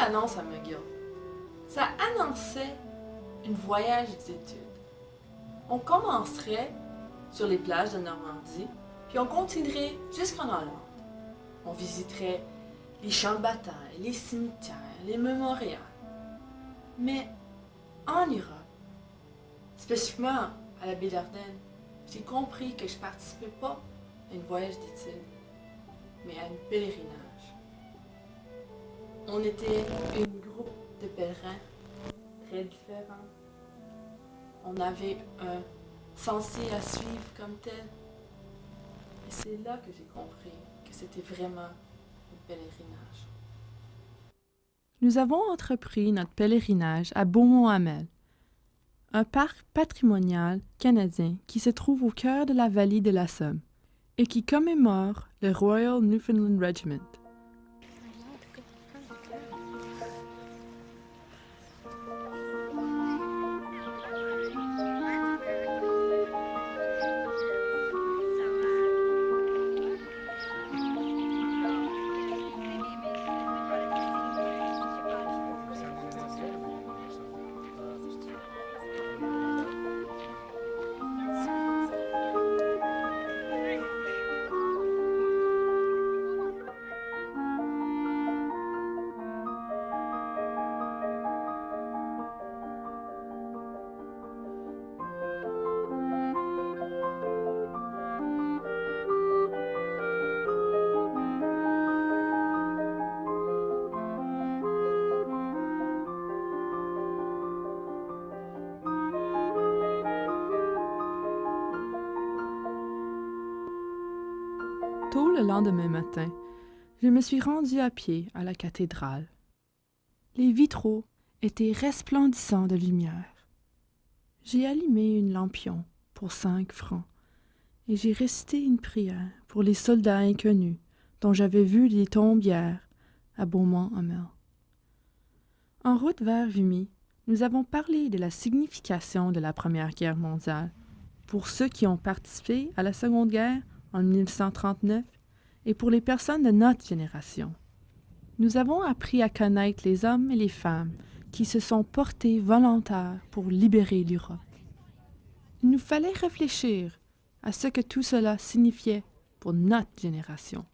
l'annonce à McGill. Ça annonçait un voyage d'études. On commencerait sur les plages de Normandie, puis on continuerait jusqu'en Hollande. On visiterait les champs de bataille, les cimetières, les mémorials. Mais en Europe, spécifiquement à la baie d'Ardenne, j'ai compris que je participais pas à un voyage d'études, mais à un pèlerinage. On était un groupe de pèlerins très différents. On avait un sentier à suivre comme tel. Et c'est là que j'ai compris que c'était vraiment un pèlerinage. Nous avons entrepris notre pèlerinage à Beaumont-Hamel, un parc patrimonial canadien qui se trouve au cœur de la vallée de la Somme et qui commémore le Royal Newfoundland Regiment. Tôt le lendemain matin, je me suis rendue à pied à la cathédrale. Les vitraux étaient resplendissants de lumière. J'ai allumé une lampion pour 5 francs et j'ai récité une prière pour les soldats inconnus dont j'avais vu les tombes hier à Beaumont-Hamel. En route vers Vimy, nous avons parlé de la signification de la Première Guerre mondiale pour ceux qui ont participé à la Seconde Guerre en 1939 et pour les personnes de notre génération. Nous avons appris à connaître les hommes et les femmes qui se sont portés volontaires pour libérer l'Europe. Il nous fallait réfléchir à ce que tout cela signifiait pour notre génération.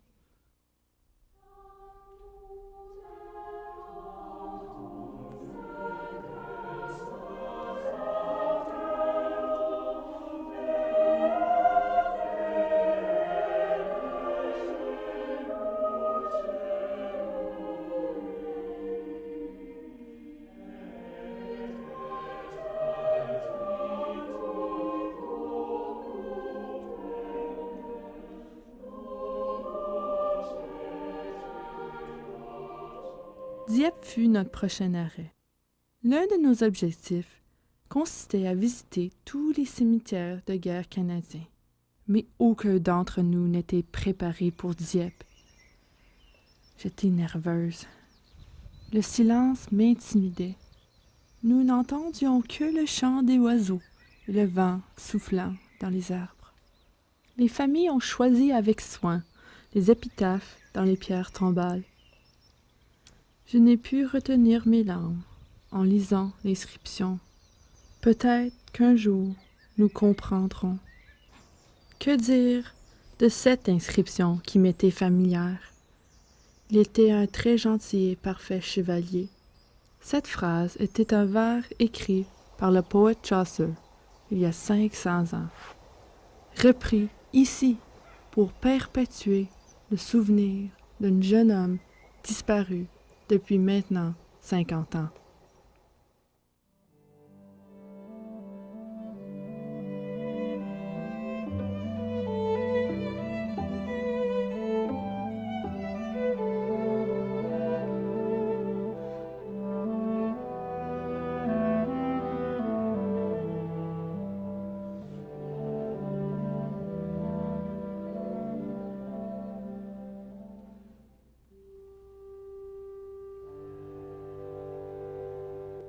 Dieppe fut notre prochain arrêt. L'un de nos objectifs consistait à visiter tous les cimetières de guerre canadiens, mais aucun d'entre nous n'était préparé pour Dieppe. J'étais nerveuse. Le silence m'intimidait. Nous n'entendions que le chant des oiseaux et le vent soufflant dans les arbres. Les familles ont choisi avec soin les épitaphes dans les pierres tombales. Je n'ai pu retenir mes larmes en lisant l'inscription. Peut-être qu'un jour, nous comprendrons. Que dire de cette inscription qui m'était familière? Il était un très gentil et parfait chevalier. Cette phrase était un vers écrit par le poète Chaucer il y a 500 ans, repris ici pour perpétuer le souvenir d'un jeune homme disparu depuis maintenant 50 ans.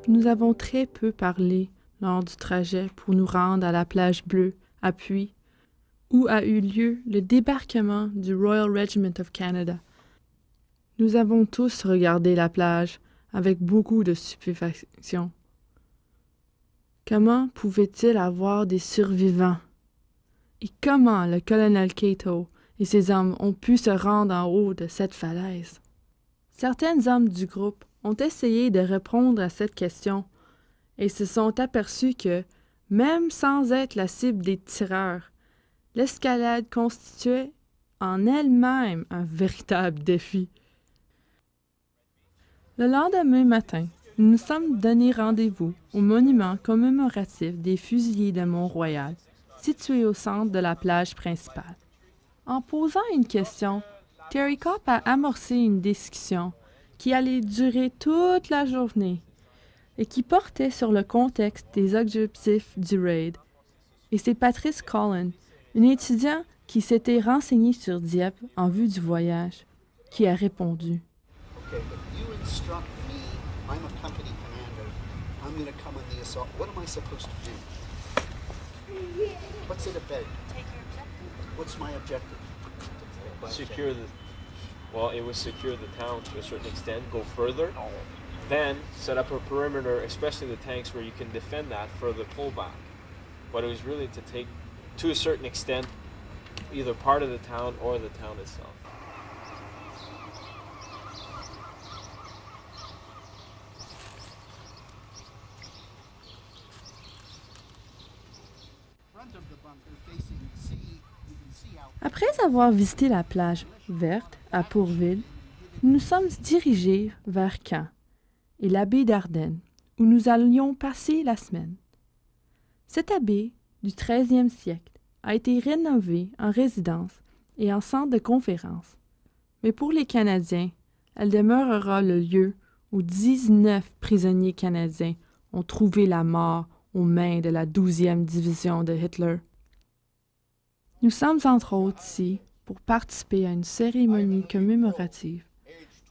Nous avons très peu parlé lors du trajet pour nous rendre à la plage bleue, à Puy, où a eu lieu le débarquement du Royal Regiment of Canada. Nous avons tous regardé la plage avec beaucoup de stupéfaction. Comment pouvait-il avoir des survivants? Et comment le colonel Cato et ses hommes ont pu se rendre en haut de cette falaise? Certains hommes du groupe ont essayé de répondre à cette question et se sont aperçus que, même sans être la cible des tireurs, l'escalade constituait en elle-même un véritable défi. Le lendemain matin, nous nous sommes donné rendez-vous au monument commémoratif des fusiliers de Mont-Royal, situé au centre de la plage principale. En posant une question, Terry Kopp a amorcé une discussion qui allait durer toute la journée et qui portait sur le contexte des objectifs du raid. Et c'est Patrice Collin, une étudiante qui s'était renseignée sur Dieppe en vue du voyage, qui a répondu. Okay, but you instruct me, I'm a company commander, I'm going to come on the assault. What am I supposed to do? What's it about? Take your objective. What's my objective? Secure the. Well, it was secure the town to a certain extent. Go further, then set up a perimeter, especially the tanks, where you can defend that further pullback. But it was really to take, to a certain extent, either part of the town or the town itself. Après avoir visité la plage verte à Pourville, nous nous sommes dirigés vers Caen et la baie d'Ardenne, où nous allions passer la semaine. Cette baie du 13e siècle a été rénovée en résidence et en centre de conférence, mais pour les Canadiens, elle demeurera le lieu où 19 prisonniers canadiens ont trouvé la mort aux mains de la 12e division de Hitler. Nous sommes entre autres ici pour participer à une cérémonie commémorative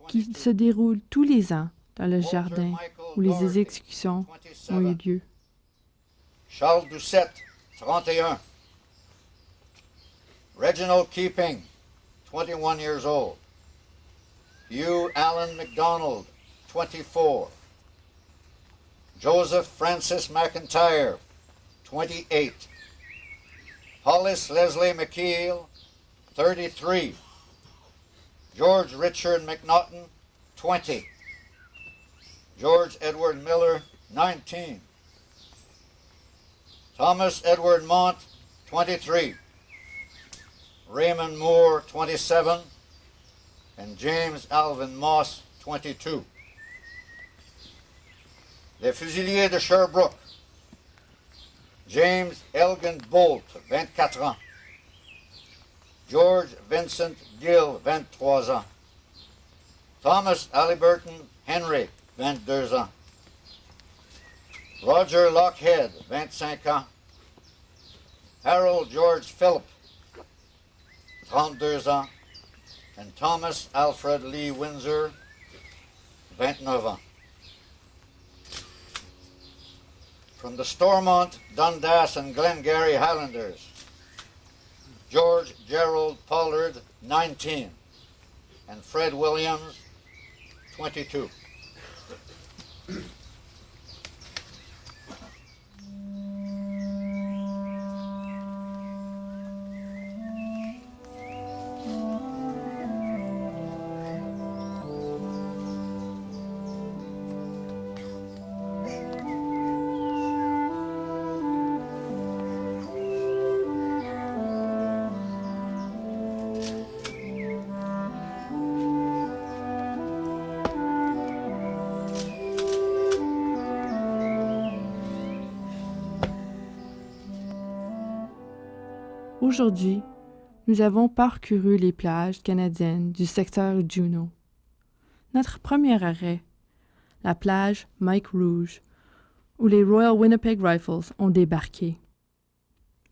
qui se déroule tous les ans dans le jardin où les exécutions ont eu lieu. Charles Doucette, 31. Reginald Keeping, 21 years old. Hugh Allen MacDonald, 24. Joseph Francis McIntyre, 28. Hollis Leslie McKeel, 33. George Richard McNaughton, 20. George Edward Miller, 19. Thomas Edward Mont, 23. Raymond Moore, 27. And James Alvin Moss, 22. Les fusiliers de Sherbrooke. James Elgin Bolt, 24 ans. George Vincent Gill, 23 ans. Thomas Halliburton Henry, 22 ans. Roger Lockhead, 25 ans. Harold George Phillip, 32 ans. And Thomas Alfred Lee Windsor, 29 ans. From the Stormont, Dundas, and Glengarry Highlanders, George Gerald Pollard, 19, and Fred Williams, 22. Aujourd'hui, nous avons parcouru les plages canadiennes du secteur Juno. Notre premier arrêt, la plage Mike Rouge, où les Royal Winnipeg Rifles ont débarqué.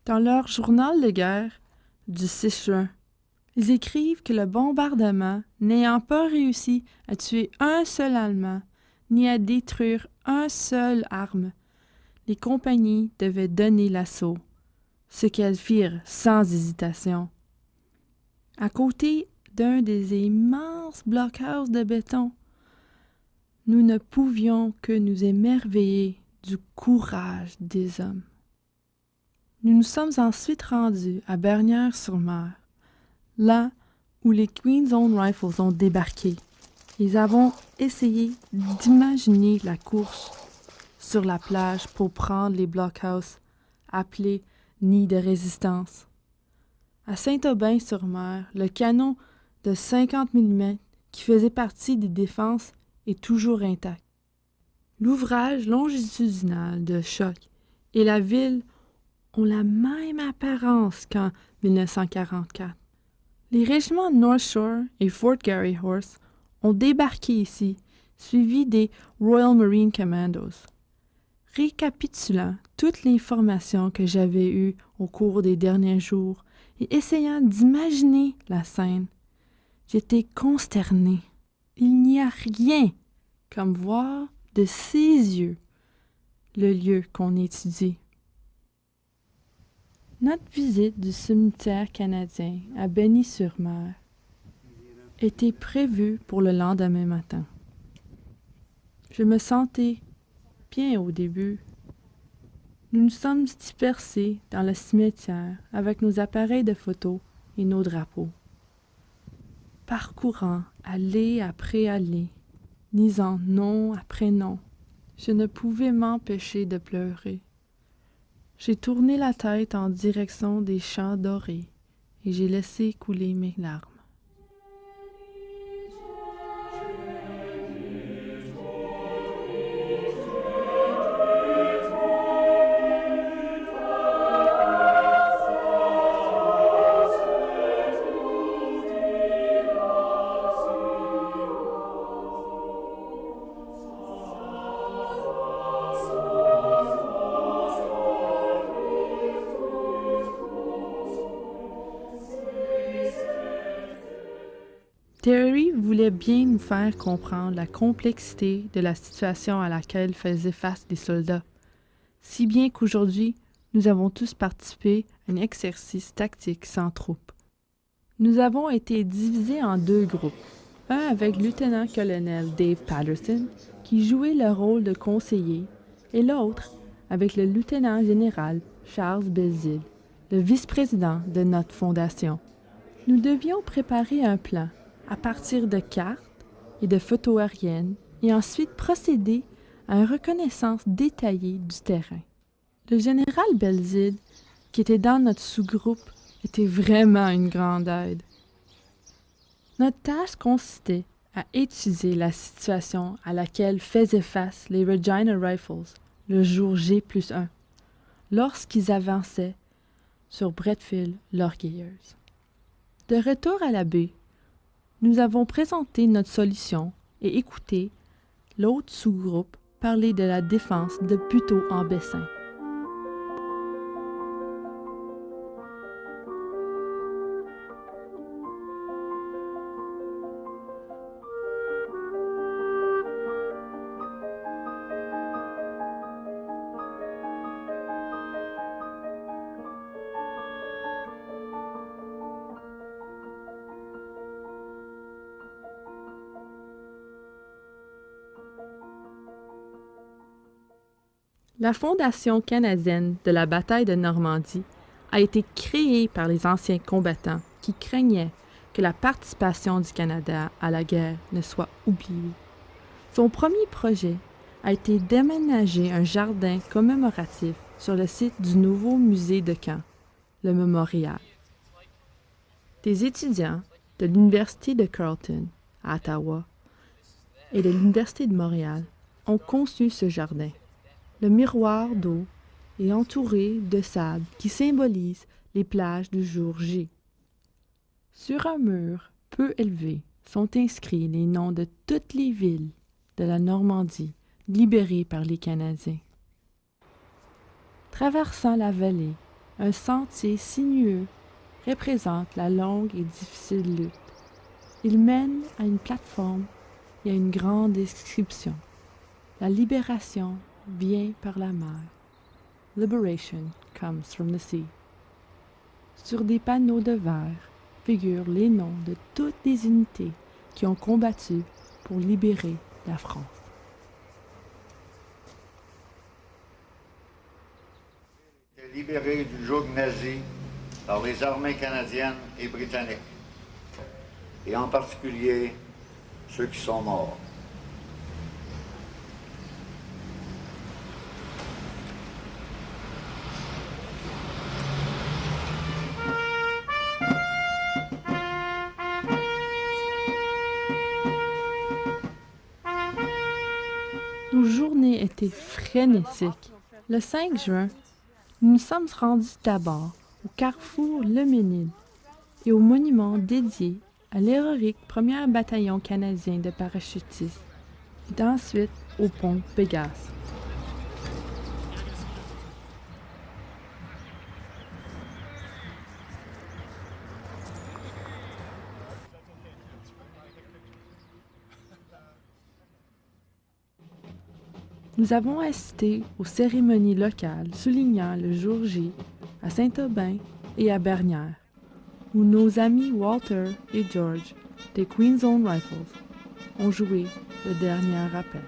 Dans leur journal de guerre du 6 juin, ils écrivent que le bombardement n'ayant pas réussi à tuer un seul Allemand ni à détruire un seul arme, les compagnies devaient donner l'assaut, ce qu'elles firent sans hésitation. À côté d'un des immenses blockhaus de béton, nous ne pouvions que nous émerveiller du courage des hommes. Nous nous sommes ensuite rendus à Bernières-sur-Mer, là où les Queen's Own Rifles ont débarqué. Ils avons essayé d'imaginer la course sur la plage pour prendre les blockhouses appelés nids de résistance. À Saint-Aubin-sur-Mer, le canon de 50 mm qui faisait partie des défenses est toujours intact. L'ouvrage longitudinal de choc et la ville ont la même apparence qu'en 1944. Les régiments North Shore et Fort Garry Horse ont débarqué ici, suivis des Royal Marine Commandos. Récapitulant toute l'information que j'avais eue au cours des derniers jours et essayant d'imaginer la scène, j'étais consterné. Il n'y a rien comme voir de ses yeux le lieu qu'on étudie. Notre visite du cimetière canadien à Benny-sur-Mer était prévue pour le lendemain matin. Je me sentais bien au début. Nous nous sommes dispersés dans le cimetière avec nos appareils de photo et nos drapeaux. Parcourant allée après allée, lisant nom après nom, je ne pouvais m'empêcher de pleurer. J'ai tourné la tête en direction des champs dorés et j'ai laissé couler mes larmes. Terry voulait bien nous faire comprendre la complexité de la situation à laquelle faisaient face les soldats, si bien qu'aujourd'hui, nous avons tous participé à un exercice tactique sans troupes. Nous avons été divisés en deux groupes, un avec le lieutenant-colonel Dave Patterson, qui jouait le rôle de conseiller, et l'autre avec le lieutenant-général Charles Belzile, le vice-président de notre fondation. Nous devions préparer un plan à partir de cartes et de photos aériennes et ensuite procéder à une reconnaissance détaillée du terrain. Le général Belzile, qui était dans notre sous-groupe, était vraiment une grande aide. Notre tâche consistait à étudier la situation à laquelle faisaient face les Regina Rifles le jour G+1, lorsqu'ils avançaient sur Bretteville l'Orgueilleuse. De retour à la baie, nous avons présenté notre solution et écouté l'autre sous-groupe parler de la défense de Buteau-en-Bessin. La Fondation canadienne de la bataille de Normandie a été créée par les anciens combattants qui craignaient que la participation du Canada à la guerre ne soit oubliée. Son premier projet a été d'aménager un jardin commémoratif sur le site du nouveau musée de Caen, le Mémorial. Des étudiants de l'Université de Carleton, à Ottawa, et de l'Université de Montréal ont conçu ce jardin. Le miroir d'eau est entouré de sable qui symbolise les plages du jour J. Sur un mur peu élevé sont inscrits les noms de toutes les villes de la Normandie libérées par les Canadiens. Traversant la vallée, un sentier sinueux représente la longue et difficile lutte. Il mène à une plateforme et à une grande inscription. La libération vient par la mer. Liberation comes from the sea. Sur des panneaux de verre figurent les noms de toutes les unités qui ont combattu pour libérer la France. libérés du joug nazi par les armées canadiennes et britanniques, et en particulier ceux qui sont morts. Nos journées étaient frénétiques. Le 5 juin, nous nous sommes rendus d'abord au carrefour Le Mesnil et au monument dédié à l'héroïque 1er bataillon canadien de parachutistes, et ensuite au pont Pégase. Nous avons assisté aux cérémonies locales soulignant le jour J à Saint-Aubin et à Bernières, où nos amis Walter et George des Queen's Own Rifles ont joué le dernier rappel.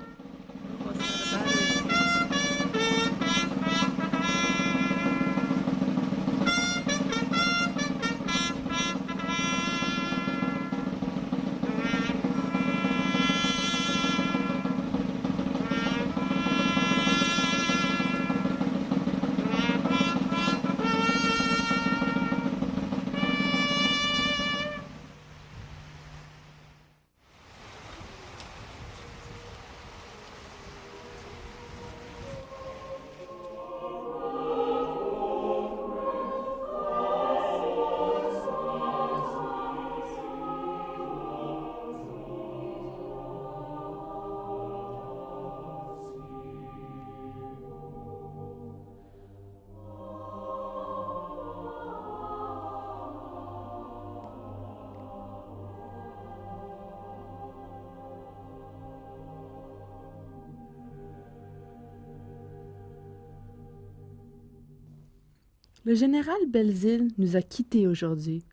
Le général Belzile nous a quittés aujourd'hui,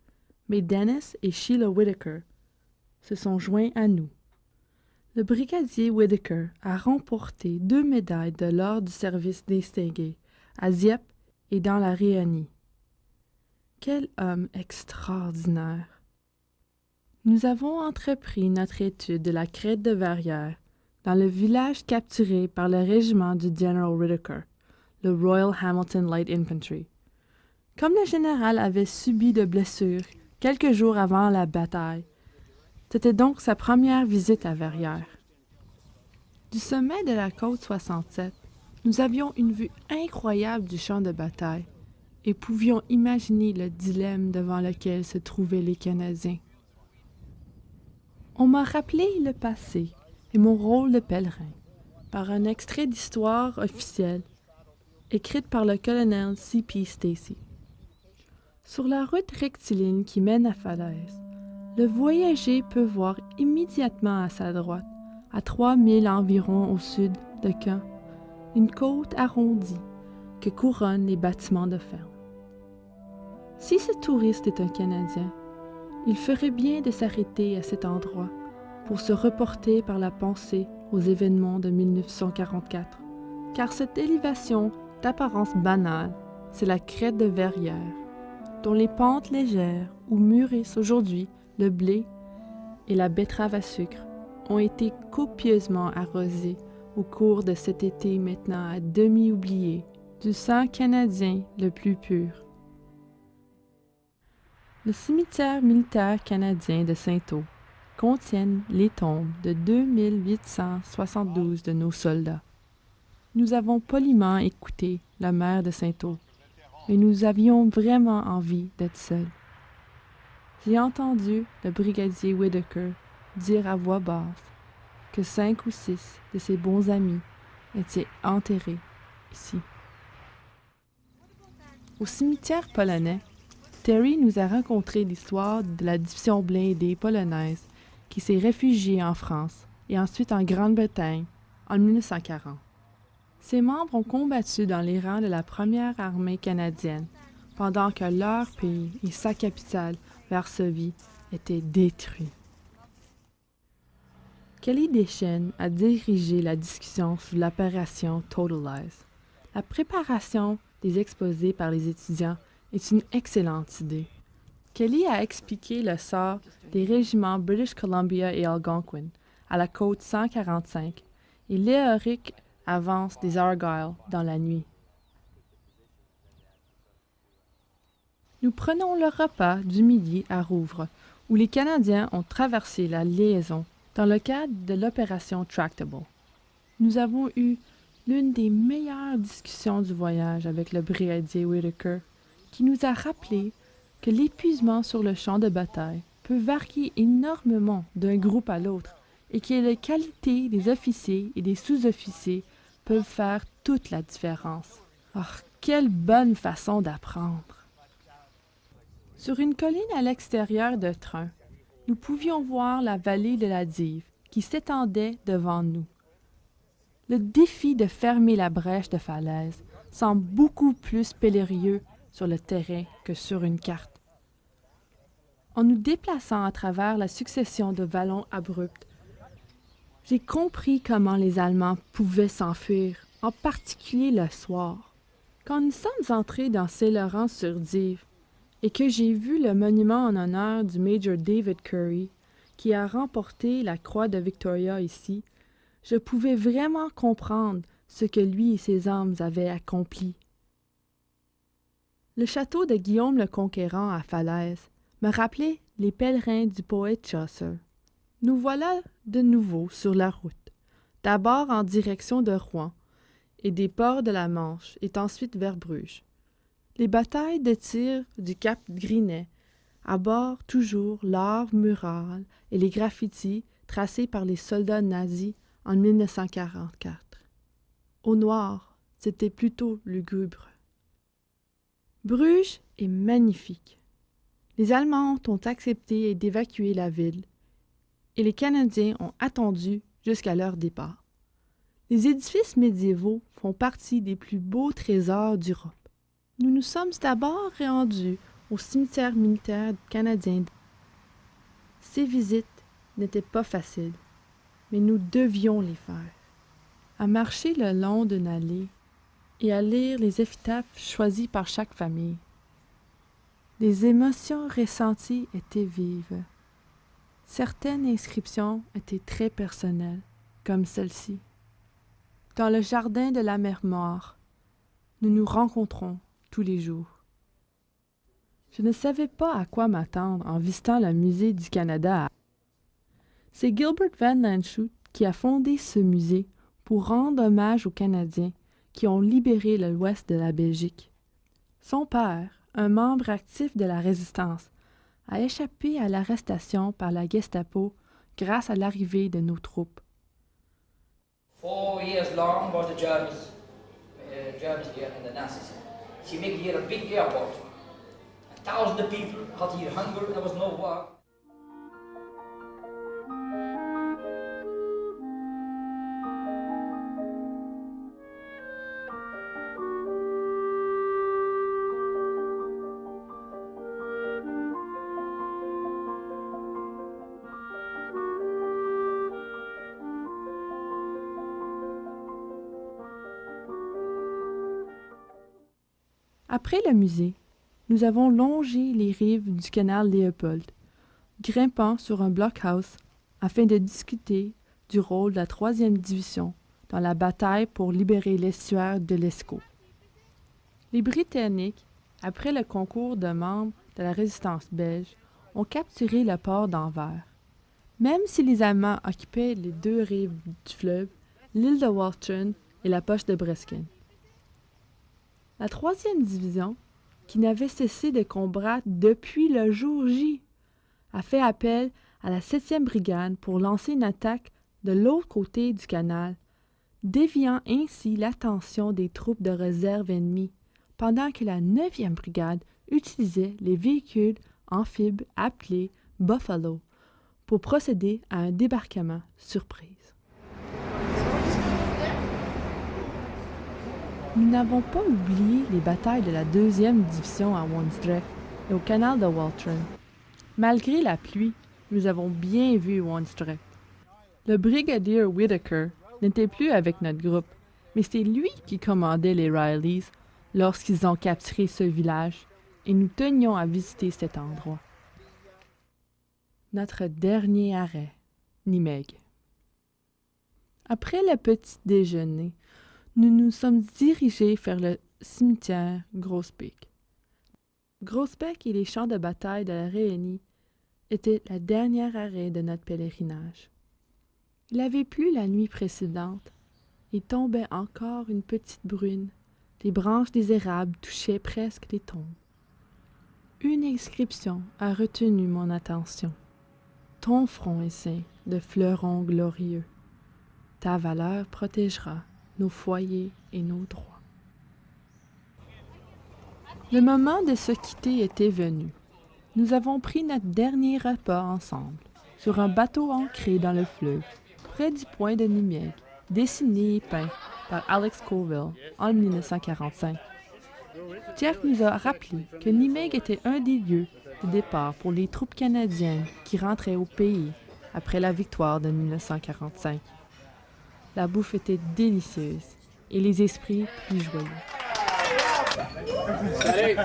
mais Dennis et Sheila Whitaker se sont joints à nous. Le brigadier Whitaker a remporté 2 médailles de l'Ordre du service distingué à Dieppe et dans la Rhénanie. Quel homme extraordinaire! Nous avons entrepris notre étude de la crête de Verrières dans le village capturé par le régiment du General Whitaker, le Royal Hamilton Light Infantry. Comme le général avait subi de blessures quelques jours avant la bataille, c'était donc sa première visite à Verrières. Du sommet de la côte 67, nous avions une vue incroyable du champ de bataille et pouvions imaginer le dilemme devant lequel se trouvaient les Canadiens. On m'a rappelé le passé et mon rôle de pèlerin par un extrait d'histoire officielle écrite par le colonel C.P. Stacy. Sur la route rectiligne qui mène à Falaise, le voyager peut voir immédiatement à sa droite, à 3 milles environ au sud de Caen, une côte arrondie que couronnent les bâtiments de ferme. Si ce touriste est un Canadien, il ferait bien de s'arrêter à cet endroit pour se reporter par la pensée aux événements de 1944, car cette élévation d'apparence banale, c'est la crête de Verrières, dont les pentes légères où mûrissent aujourd'hui le blé et la betterave à sucre ont été copieusement arrosées au cours de cet été maintenant à demi oublié du sang canadien le plus pur. Le cimetière militaire canadien de Saint-Aud contient les tombes de 2872 de nos soldats. Nous avons poliment écouté le maire de Saint-Aud, mais nous avions vraiment envie d'être seuls. J'ai entendu le brigadier Whitaker dire à voix basse que 5 ou 6 de ses bons amis étaient enterrés ici. Au cimetière polonais, Terry nous a raconté l'histoire de la division blindée polonaise qui s'est réfugiée en France et ensuite en Grande-Bretagne en 1940. Ses membres ont combattu dans les rangs de la première armée canadienne pendant que leur pays et sa capitale, Varsovie, étaient détruits. Kelly Deschênes a dirigé la discussion sur l'opération Total Lies, La préparation des exposés par les étudiants est une excellente idée. Kelly a expliqué le sort des régiments British Columbia et Algonquin à la côte 145 et Léoric avance des Argyle dans la nuit. Nous prenons le repas du midi à Rouvre, où les Canadiens ont traversé la liaison dans le cadre de l'opération Tractable. Nous avons eu l'une des meilleures discussions du voyage avec le brigadier Whitaker, qui nous a rappelé que l'épuisement sur le champ de bataille peut varier énormément d'un groupe à l'autre et que les qualités des officiers et des sous-officiers peuvent faire toute la différence. Oh, quelle bonne façon d'apprendre! Sur une colline à l'extérieur de Trun, nous pouvions voir la vallée de la Dive qui s'étendait devant nous. Le défi de fermer la brèche de falaise semble beaucoup plus périlleux sur le terrain que sur une carte. En nous déplaçant à travers la succession de vallons abrupts, j'ai compris comment les Allemands pouvaient s'enfuir, en particulier le soir. Quand nous sommes entrés dans Saint-Laurent-sur-Dive et que j'ai vu le monument en honneur du Major David Curry, qui a remporté la Croix de Victoria ici, je pouvais vraiment comprendre ce que lui et ses hommes avaient accompli. Le château de Guillaume le Conquérant à Falaise me rappelait les pèlerins du poète Chaucer. Nous voilà de nouveau sur la route, d'abord en direction de Rouen et des ports de la Manche et ensuite vers Bruges. Les batailles de tir du cap Grinet, à bord toujours l'art mural et les graffitis tracés par les soldats nazis en 1944. Au noir, c'était plutôt lugubre. Bruges est magnifique. Les Allemands ont accepté d'évacuer la ville et les Canadiens ont attendu jusqu'à leur départ. Les édifices médiévaux font partie des plus beaux trésors d'Europe. Nous nous sommes d'abord rendus au cimetière militaire canadien. Ces visites n'étaient pas faciles, mais nous devions les faire. À marcher le long d'une allée et à lire les épitaphes choisis par chaque famille. Les émotions ressenties étaient vives. Certaines inscriptions étaient très personnelles, comme celle-ci. Dans le jardin de la mer Morte, nous nous rencontrons tous les jours. Je ne savais pas à quoi m'attendre en visitant le musée du Canada. C'est Gilbert Van Lanschot qui a fondé ce musée pour rendre hommage aux Canadiens qui ont libéré l'ouest de la Belgique. Son père, un membre actif de la Résistance, a échappé à l'arrestation par la Gestapo grâce à l'arrivée de nos troupes. 4 years long was the Germans here and the Nazis. She make here a big airport. 1,000 people had here hunger, there was no war. Après le musée, nous avons longé les rives du canal Léopold, grimpant sur un blockhouse afin de discuter du rôle de la 3e division dans la bataille pour libérer l'estuaire de l'Escaut. Les Britanniques, après le concours de membres de la résistance belge, ont capturé le port d'Anvers. Même si les Allemands occupaient les 2 rives du fleuve, l'île de Walcheren et la poche de Breskin. La 3e division, qui n'avait cessé de combattre depuis le jour J, a fait appel à la 7e brigade pour lancer une attaque de l'autre côté du canal, déviant ainsi l'attention des troupes de réserve ennemies, pendant que la 9e brigade utilisait les véhicules amphibes appelés Buffalo pour procéder à un débarquement surprise. Nous n'avons pas oublié les batailles de la 2e division à Wansdrecht et au canal de Walcheren. Malgré la pluie, nous avons bien vu Wansdrecht. Le brigadier Whitaker n'était plus avec notre groupe, mais c'est lui qui commandait les Rileys lorsqu'ils ont capturé ce village, et nous tenions à visiter cet endroit. Notre dernier arrêt, Nimègue. Après le petit déjeuner, nous nous sommes dirigés vers le cimetière Groesbeek. Groesbeek et les champs de bataille de la Rhénanie étaient le dernier arrêt de notre pèlerinage. Il avait plu la nuit précédente et tombait encore une petite bruine. Les branches des érables touchaient presque les tombes. Une inscription a retenu mon attention. Ton front est ceint de fleurons glorieux. Ta valeur protégera nos foyers et nos droits. Le moment de se quitter était venu. Nous avons pris notre dernier repas ensemble, sur un bateau ancré dans le fleuve, près du point de Nimègue, dessiné et peint par Alex Colville en 1945. Jeff nous a rappelé que Nimègue était un des lieux de départ pour les troupes canadiennes qui rentraient au pays après la victoire de 1945. La bouffe était délicieuse et les esprits plus joyeux. Allez.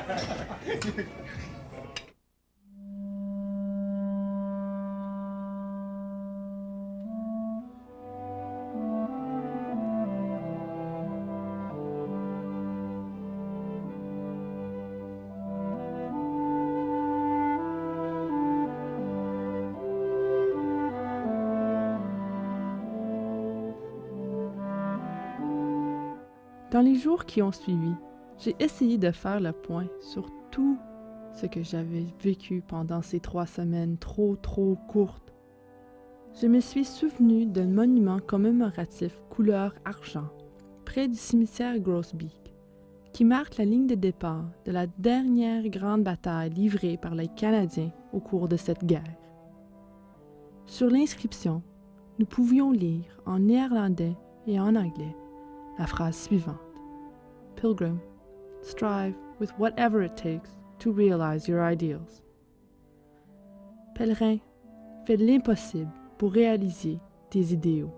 Dans les jours qui ont suivi, j'ai essayé de faire le point sur tout ce que j'avais vécu pendant ces 3 semaines trop courtes. Je me suis souvenu d'un monument commémoratif couleur argent près du cimetière Groesbeek, qui marque la ligne de départ de la dernière grande bataille livrée par les Canadiens au cours de cette guerre. Sur l'inscription, nous pouvions lire en néerlandais et en anglais la phrase suivante: Pilgrim, strive with whatever it takes to realize your ideals. Pèlerin, fais l'impossible pour réaliser tes idéaux.